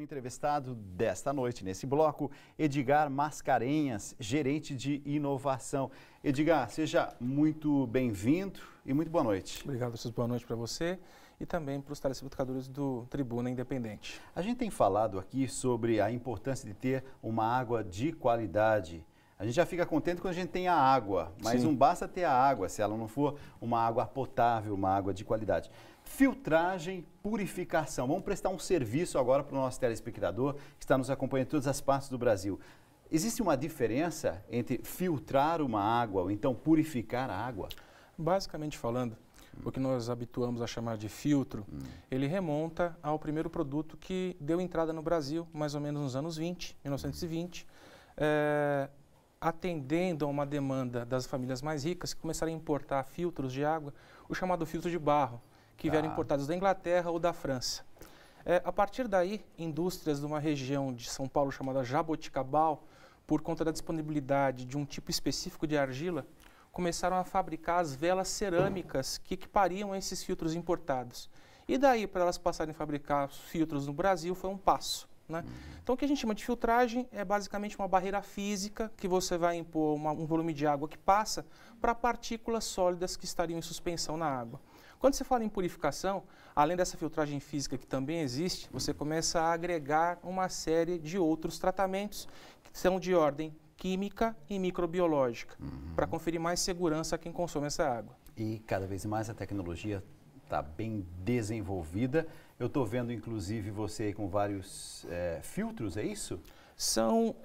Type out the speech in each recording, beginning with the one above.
entrevistado desta noite, nesse bloco, Edgar Mascarenhas, gerente de inovação. Edgar, seja muito bem-vindo e muito boa noite. Obrigado, Francisco. Boa noite para você e também para os telespectadores do Tribuna Independente. A gente tem falado aqui sobre a importância de ter uma água de qualidade. A gente já fica contente quando a gente tem a água, mas não basta ter a água se ela não for uma água potável, uma água de qualidade. Filtragem, purificação. Vamos prestar um serviço agora para o nosso telespectador que está nos acompanhando em todas as partes do Brasil. Existe uma diferença entre filtrar uma água ou então purificar a água? Basicamente falando, o que nós habituamos a chamar de filtro, ele remonta ao primeiro produto que deu entrada no Brasil, mais ou menos nos anos 1920, atendendo a uma demanda das famílias mais ricas que começaram a importar filtros de água, o chamado filtro de barro, que vieram importados da Inglaterra ou da França. A partir daí, indústrias de uma região de São Paulo chamada Jaboticabal, por conta da disponibilidade de um tipo específico de argila, começaram a fabricar as velas cerâmicas que equipariam esses filtros importados. E daí, para elas passarem a fabricar os filtros no Brasil, foi um passo, né? Então, o que a gente chama de filtragem é basicamente uma barreira física que você vai impor um volume de água que passa para partículas sólidas que estariam em suspensão na água. Quando você fala em purificação, além dessa filtragem física que também existe, você começa a agregar uma série de outros tratamentos que são de ordem química e microbiológica, para conferir mais segurança a quem consome essa água. E cada vez mais a tecnologia está bem desenvolvida. Eu estou vendo, inclusive, você aí com vários filtros, é isso? São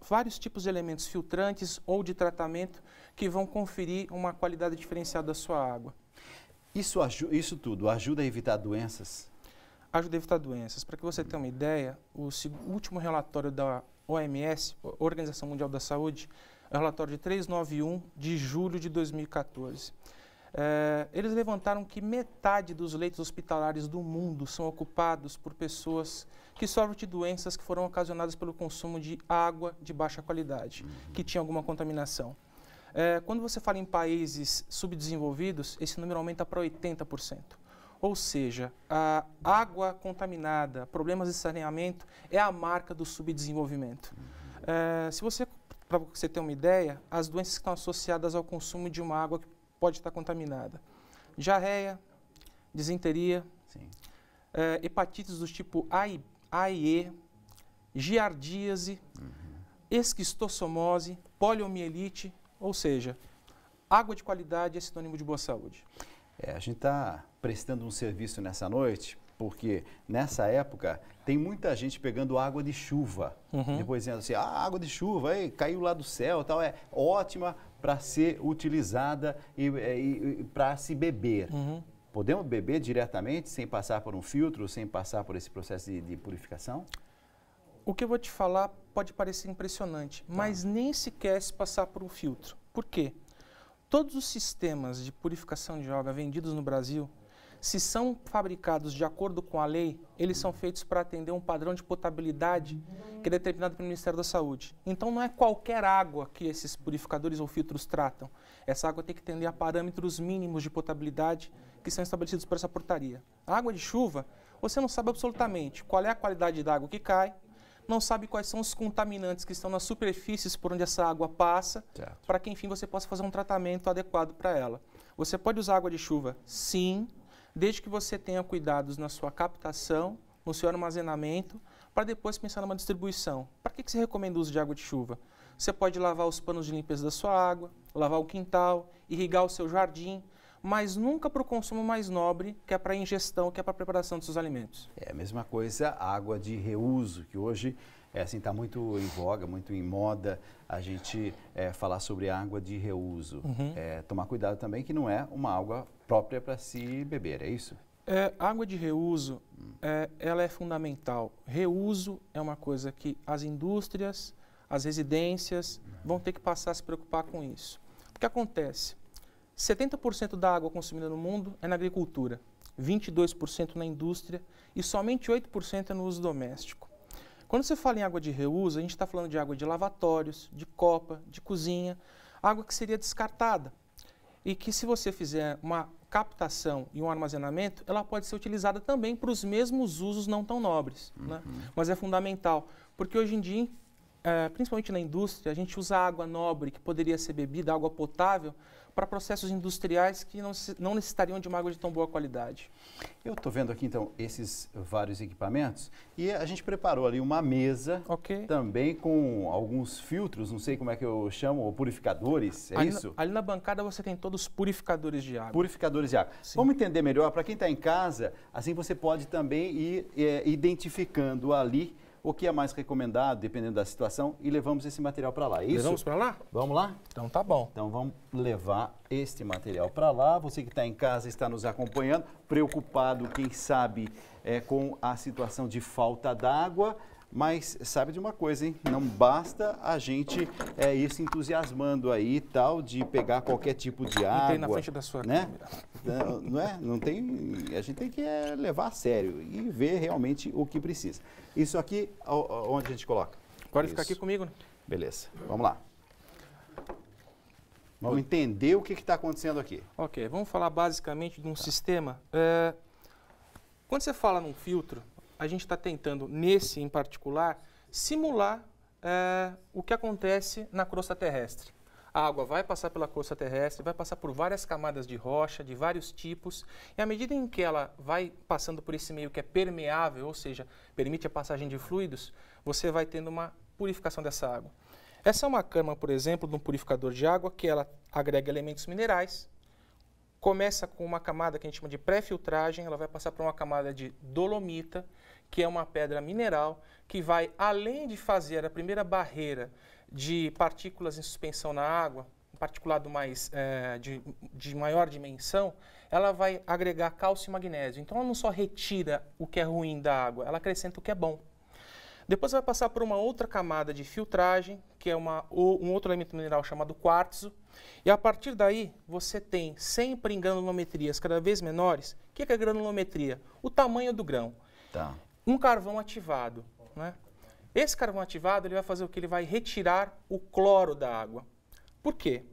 vários tipos de elementos filtrantes ou de tratamento que vão conferir uma qualidade diferenciada da sua água. Isso tudo ajuda a evitar doenças? Ajuda a evitar doenças. Para que você tenha uma ideia, o último relatório da OMS, Organização Mundial da Saúde, é o relatório de 391 de julho de 2014. Eles levantaram que metade dos leitos hospitalares do mundo são ocupados por pessoas que sofrem de doenças que foram ocasionadas pelo consumo de água de baixa qualidade, que tinha alguma contaminação. Quando você fala em países subdesenvolvidos, esse número aumenta para 80%. Ou seja, a água contaminada, problemas de saneamento, é a marca do subdesenvolvimento. Para você ter uma ideia, as doenças que estão associadas ao consumo de uma água que pode estar contaminada: diarreia, disenteria, hepatites do tipo A e E, giardíase, esquistossomose, poliomielite, ou seja, água de qualidade é sinônimo de boa saúde. A gente está prestando um serviço nessa noite, porque nessa época tem muita gente pegando água de chuva, depois dizendo assim, água de chuva, caiu lá do céu, tal, é ótima para ser utilizada e para se beber. Podemos beber diretamente, sem passar por um filtro, sem passar por esse processo de purificação? O que eu vou te falar pode parecer impressionante, mas nem sequer se passar por um filtro. Por quê? Todos os sistemas de purificação de água vendidos no Brasil, se são fabricados de acordo com a lei, eles são feitos para atender um padrão de potabilidade que é determinado pelo Ministério da Saúde. Então, não é qualquer água que esses purificadores ou filtros tratam. Essa água tem que atender a parâmetros mínimos de potabilidade que são estabelecidos por essa portaria. A água de chuva, você não sabe absolutamente qual é a qualidade da água que cai, não sabe quais são os contaminantes que estão nas superfícies por onde essa água passa, para que, enfim, você possa fazer um tratamento adequado para ela. Você pode usar água de chuva, sim, desde que você tenha cuidados na sua captação, no seu armazenamento, para depois pensar numa distribuição. Para que você recomenda o uso de água de chuva? Você pode lavar os panos de limpeza da sua água, lavar o quintal, irrigar o seu jardim, mas nunca para o consumo mais nobre, que é para a ingestão, que é para a preparação dos seus alimentos. É a mesma coisa, água de reuso, que hoje está muito em voga, muito em moda a gente falar sobre água de reuso. Tomar cuidado também que não é uma água própria para se beber, é isso? Água de reuso, ela é fundamental. Reuso é uma coisa que as indústrias, as residências vão ter que passar a se preocupar com isso. O que acontece? 70% da água consumida no mundo é na agricultura, 22% na indústria e somente 8% é no uso doméstico. Quando você fala em água de reuso, a gente está falando de água de lavatórios, de copa, de cozinha, água que seria descartada. E que se você fizer uma captação e um armazenamento, ela pode ser utilizada também para os mesmos usos não tão nobres. Né? Mas é fundamental, porque hoje em dia, principalmente na indústria, a gente usa água nobre, que poderia ser bebida, água potável, para processos industriais que não necessitariam de uma água de tão boa qualidade. Eu estou vendo aqui, então, esses vários equipamentos e a gente preparou ali uma mesa também com alguns filtros, não sei como é que eu chamo, ou purificadores, é isso? Ali na bancada você tem todos os purificadores de água. Purificadores de água. Sim. Vamos entender melhor, para quem está em casa, assim você pode também ir identificando ali o que é mais recomendado, dependendo da situação, e levamos esse material para lá, é isso? Levamos para lá? Vamos lá? Então tá bom. Então vamos levar este material para lá. Você que está em casa está nos acompanhando, preocupado, quem sabe, com a situação de falta d'água, mas sabe de uma coisa, hein? Não basta a gente ir se entusiasmando aí e tal, de pegar qualquer tipo de água. Entrei na frente da sua câmera. Não é? Não tem, a gente tem que levar a sério e ver realmente o que precisa. Isso aqui, onde a gente coloca? Pode ficar aqui comigo, né? Beleza, vamos lá. Vamos entender o que está acontecendo aqui. Ok, vamos falar basicamente de um sistema. Quando você fala num filtro, a gente está tentando, nesse em particular, simular o que acontece na crosta terrestre. A água vai passar pela crosta terrestre, vai passar por várias camadas de rocha, de vários tipos, e à medida em que ela vai passando por esse meio que é permeável, ou seja, permite a passagem de fluidos, você vai tendo uma purificação dessa água. Essa é uma cama, por exemplo, de um purificador de água, que ela agrega elementos minerais, começa com uma camada que a gente chama de pré-filtragem, ela vai passar por uma camada de dolomita, que é uma pedra mineral, que vai, além de fazer a primeira barreira de partículas em suspensão na água, um particulado mais, de maior dimensão, ela vai agregar cálcio e magnésio. Então, ela não só retira o que é ruim da água, ela acrescenta o que é bom. Depois vai passar por uma outra camada de filtragem, que é um outro elemento mineral chamado quartzo. E a partir daí, você tem sempre em granulometrias cada vez menores. O que é a granulometria? O tamanho do grão. Tá. Um carvão ativado, né? Esse carvão ativado, ele vai fazer o que? Ele vai retirar o cloro da água. Por quê?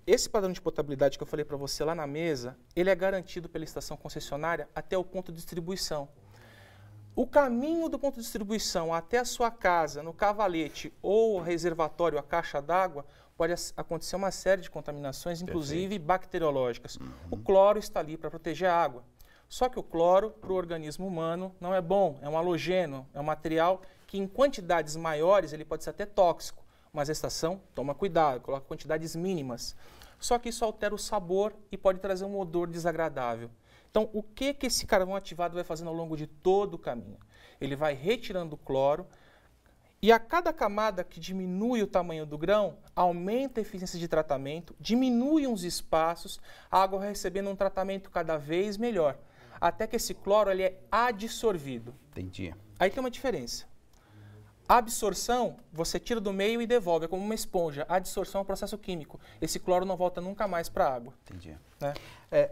Esse padrão de potabilidade que eu falei para você lá na mesa, ele é garantido pela estação concessionária até o ponto de distribuição. O caminho do ponto de distribuição até a sua casa, no cavalete ou o reservatório, a caixa d'água, pode acontecer uma série de contaminações, inclusive bacteriológicas. O cloro está ali para proteger a água. Só que o cloro, para o organismo humano, não é bom, é um halogeno, é um material que em quantidades maiores ele pode ser até tóxico, mas a estação toma cuidado, coloca quantidades mínimas. Só que isso altera o sabor e pode trazer um odor desagradável. Então, o que esse carvão ativado vai fazendo ao longo de todo o caminho? Ele vai retirando o cloro e a cada camada que diminui o tamanho do grão, aumenta a eficiência de tratamento, diminui os espaços, a água vai recebendo um tratamento cada vez melhor, até que esse cloro ele é adsorvido. Entendi. Aí tem uma diferença. A absorção, você tira do meio e devolve, é como uma esponja. A adsorção é um processo químico. Esse cloro não volta nunca mais para a água. Entendi. Né?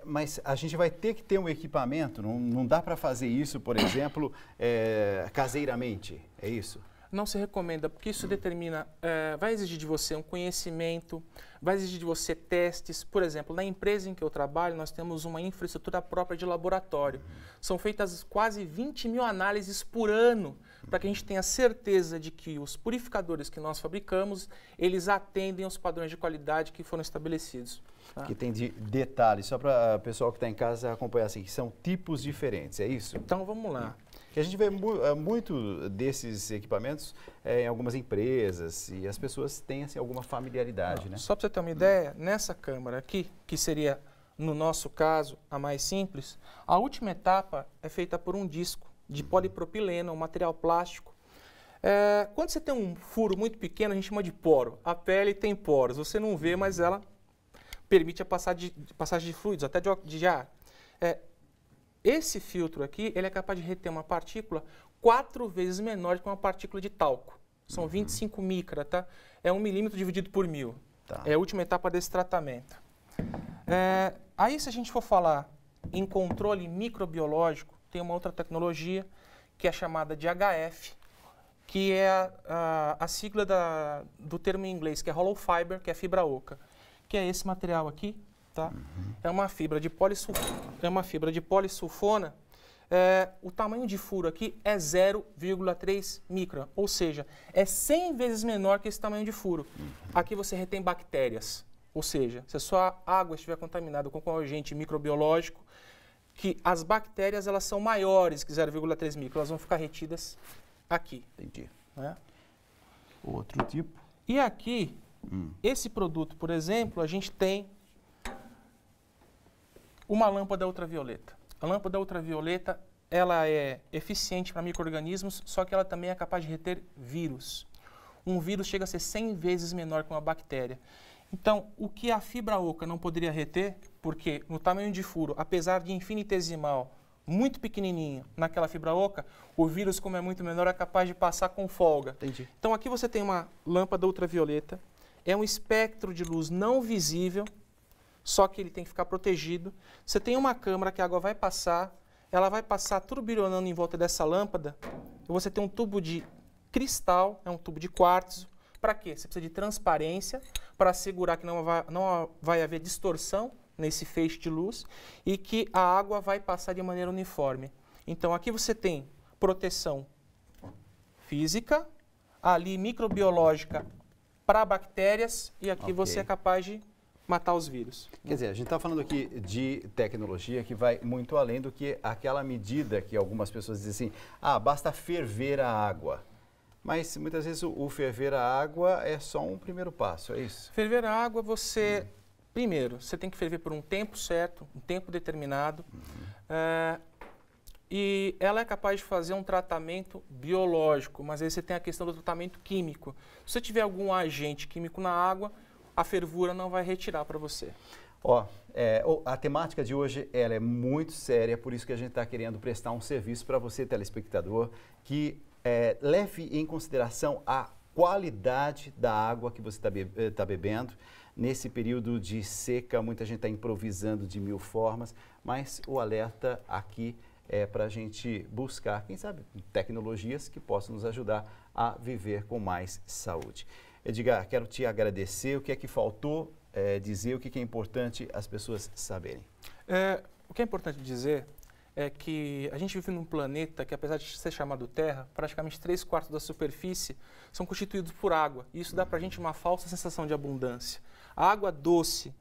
Mas a gente vai ter que ter um equipamento, não dá para fazer isso, por exemplo, caseiramente, é isso? Não se recomenda, porque isso determina, vai exigir de você um conhecimento, vai exigir de você testes. Por exemplo, na empresa em que eu trabalho, nós temos uma infraestrutura própria de laboratório. São feitas quase 20 mil análises por ano, para que a gente tenha certeza de que os purificadores que nós fabricamos, eles atendem aos padrões de qualidade que foram estabelecidos. Tá? Que tem detalhes, só para o pessoal que está em casa acompanhar assim, que são tipos diferentes, é isso? Então, vamos lá. Que a gente vê muito desses equipamentos em algumas empresas e as pessoas têm assim, alguma familiaridade, né? Só para você ter uma ideia, nessa câmara aqui, que seria, no nosso caso, a mais simples, a última etapa é feita por um disco de polipropileno, um material plástico. Quando você tem um furo muito pequeno, a gente chama de poro. A pele tem poros, você não vê, mas ela permite a passagem de fluidos, até de ar. Esse filtro aqui, ele é capaz de reter uma partícula 4 vezes menor que uma partícula de talco. São 25 micra, tá? É 1 milímetro dividido por 1000. Tá. É a última etapa desse tratamento. Aí, se a gente for falar em controle microbiológico, tem uma outra tecnologia que é chamada de HF, que é a sigla do termo em inglês, que é hollow fiber, que é fibra oca, que é esse material aqui, tá? É uma fibra de polissulfona. O tamanho de furo aqui é 0,3 micron, ou seja, é 100 vezes menor que esse tamanho de furo. Aqui você retém bactérias, ou seja, se a sua água estiver contaminada com um agente microbiológico, que as bactérias elas são maiores que 0,3 micron, elas vão ficar retidas aqui. Entendi. Né? Outro tipo. E aqui, esse produto, por exemplo, a gente tem uma lâmpada ultravioleta. A lâmpada ultravioleta, ela é eficiente para micro-organismos, só que ela também é capaz de reter vírus. Um vírus chega a ser 100 vezes menor que uma bactéria. Então, o que a fibra oca não poderia reter, porque no tamanho de furo, apesar de infinitesimal, muito pequenininho naquela fibra oca, o vírus, como é muito menor, é capaz de passar com folga. Entendi. Então, aqui você tem uma lâmpada ultravioleta, é um espectro de luz não visível, só que ele tem que ficar protegido. Você tem uma câmara que a água vai passar, ela vai passar turbilhonando em volta dessa lâmpada, e você tem um tubo de cristal, é um tubo de quartzo. Para quê? Você precisa de transparência para assegurar que não vai haver distorção nesse feixe de luz e que a água vai passar de maneira uniforme. Então, aqui você tem proteção física, ali microbiológica para bactérias e aqui você é capaz de matar os vírus. Quer dizer, a gente está falando aqui de tecnologia que vai muito além do que aquela medida que algumas pessoas dizem assim, basta ferver a água. Mas muitas vezes o ferver a água é só um primeiro passo, é isso? Ferver a água, primeiro, você tem que ferver por um tempo certo, um tempo determinado. E ela é capaz de fazer um tratamento biológico, mas aí você tem a questão do tratamento químico. Se você tiver algum agente químico na água, a fervura não vai retirar para você. A temática de hoje ela é muito séria, por isso que a gente está querendo prestar um serviço para você, telespectador, que leve em consideração a qualidade da água que você está bebendo. Nesse período de seca, muita gente está improvisando de mil formas, mas o alerta aqui é para a gente buscar, quem sabe, tecnologias que possam nos ajudar a viver com mais saúde. Edgar, quero te agradecer. O que é que faltou dizer, o que é importante as pessoas saberem? O que é importante dizer é que a gente vive num planeta que, apesar de ser chamado Terra, praticamente 3/4 da superfície são constituídos por água. E isso dá para a gente uma falsa sensação de abundância. A água doce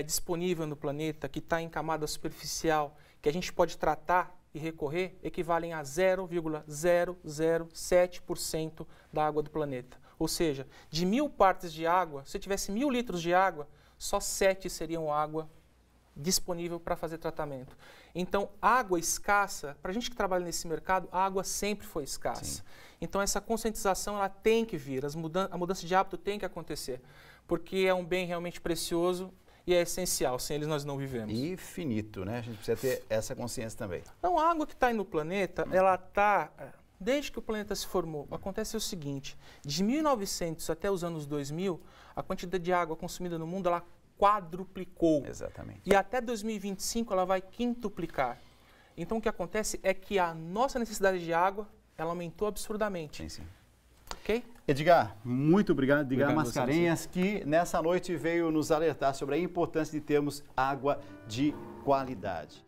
disponível no planeta, que está em camada superficial, que a gente pode tratar e recorrer, equivalem a 0,007% da água do planeta. Ou seja, de 1000 partes de água, se tivesse 1000 litros de água, só 7 seriam água disponível para fazer tratamento. Então, água escassa, para a gente que trabalha nesse mercado, a água sempre foi escassa. Sim. Então, essa conscientização ela tem que vir, a mudança de hábito tem que acontecer, porque é um bem realmente precioso e é essencial, sem eles nós não vivemos. E finito, né? A gente precisa ter essa consciência também. Então, a água que está aí no planeta, ela está... Desde que o planeta se formou, acontece o seguinte, de 1900 até os anos 2000, a quantidade de água consumida no mundo, ela quadruplicou. Exatamente. E até 2025 ela vai quintuplicar. Então o que acontece é que a nossa necessidade de água, ela aumentou absurdamente. Sim, sim. Ok? Edgar, muito obrigado. Edgar Mascarenhas, que nessa noite veio nos alertar sobre a importância de termos água de qualidade.